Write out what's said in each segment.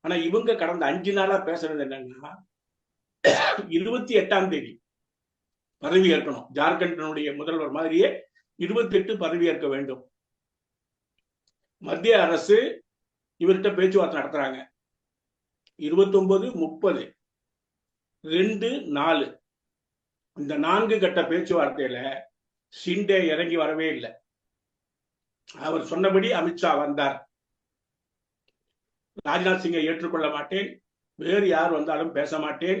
ஆனா இவங்க கடந்த 5 நாளா பேசுறது என்னன்னா 28ஆம் தேதி பதவி ஏற்கணும். ஜார்க்கண்டினுடைய முதல்வர் மாதிரியே 28 பதவி ஏற்க வேண்டும். மத்திய அரசு இவர்கிட்ட பேச்சுவார்த்தை நடத்துறாங்க. 29, 30, 2, 4 இந்த 4 கட்ட பேச்சுவார்த்தையில ஷிண்டே இறங்கி வரவே இல்லை. அவர் சொன்னபடி அமித்ஷா வந்தார். ராஜ்நாத் சிங்கை ஏற்றுக்கொள்ள மாட்டேன், வேறு யார் வந்தாலும் பேச மாட்டேன்,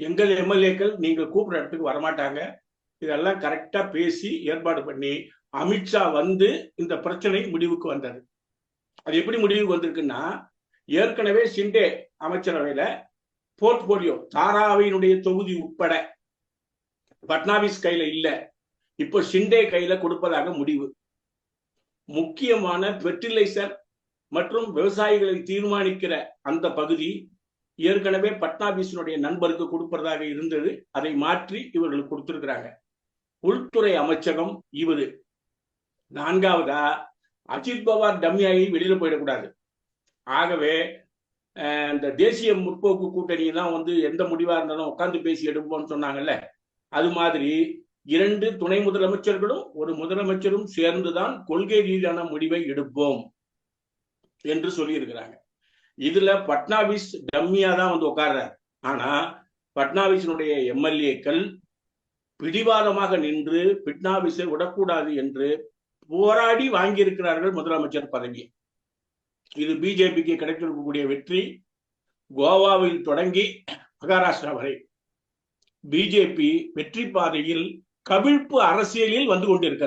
எங்கள் எம்எல்ஏக்கள் நீங்கள் கூப்பிடுற இடத்துக்கு வரமாட்டாங்க, இதெல்லாம் கரெக்டா பேசி ஏற்பாடு பண்ணி அமித்ஷா வந்து இந்த பிரச்சனை முடிவுக்கு வந்தது. அது எப்படி முடிவுக்கு வந்திருக்குன்னா, ஏற்கனவே ஷிண்டே அமைச்சரவையில போர்ட்போலியோ தாராவினுடைய தொகுதி உட்பட பட்னாவிஸ் கையில இல்ல, இப்போ ஷிண்டே கையில கொடுப்பதாக முடிவு. முக்கியமான ஃபெர்டிலைசர் மற்றும் விவசாயிகளை தீர்மானிக்கிற அந்த பகுதி ஏற்கனவே பட்னாவிஸினுடைய நண்பருக்கு கொடுப்பதாக இருந்தது. அதை மாற்றி இவர்களுக்கு கொடுத்திருக்கிறாங்க. உள்துறை அமைச்சகம் இவரு. 4வதா அஜித் பவார் டம்மியாகி வெளியில போயிடக்கூடாது. ஆகவே இந்த தேசிய முற்போக்கு கூட்டணி தான் வந்து எந்த முடிவா இருந்தாலும் உட்கார்ந்து பேசி எடுப்போம்னு சொன்னாங்கல்ல, அது மாதிரி 2 துணை முதலமைச்சர்களும் ஒரு முதலமைச்சரும் சேர்ந்துதான் கொள்கை ரீதியான முடிவை எடுப்போம் என்று சொல்லி இருக்கிறாங்க. இதுல பட்னாவிஸ் டம்மியா தான் வந்து உட்கார்றார். ஆனா பட்னாவிஸினுடைய எம்எல்ஏக்கள் பிடிவாதமாக நின்று பட்னாவிஸை விடக்கூடாது என்று போராடி வாங்கியிருக்கிறார்கள் முதலமைச்சர் பதவியை. இது பிஜேபிக்கு கிடைத்திருக்கக்கூடிய வெற்றி. கோவாவில் தொடங்கி மகாராஷ்டிரா வரை பிஜேபி வெற்றி பாதையில் கவிழ்ப்பு அரசியலில் வந்து கொண்டிருக்கிறது.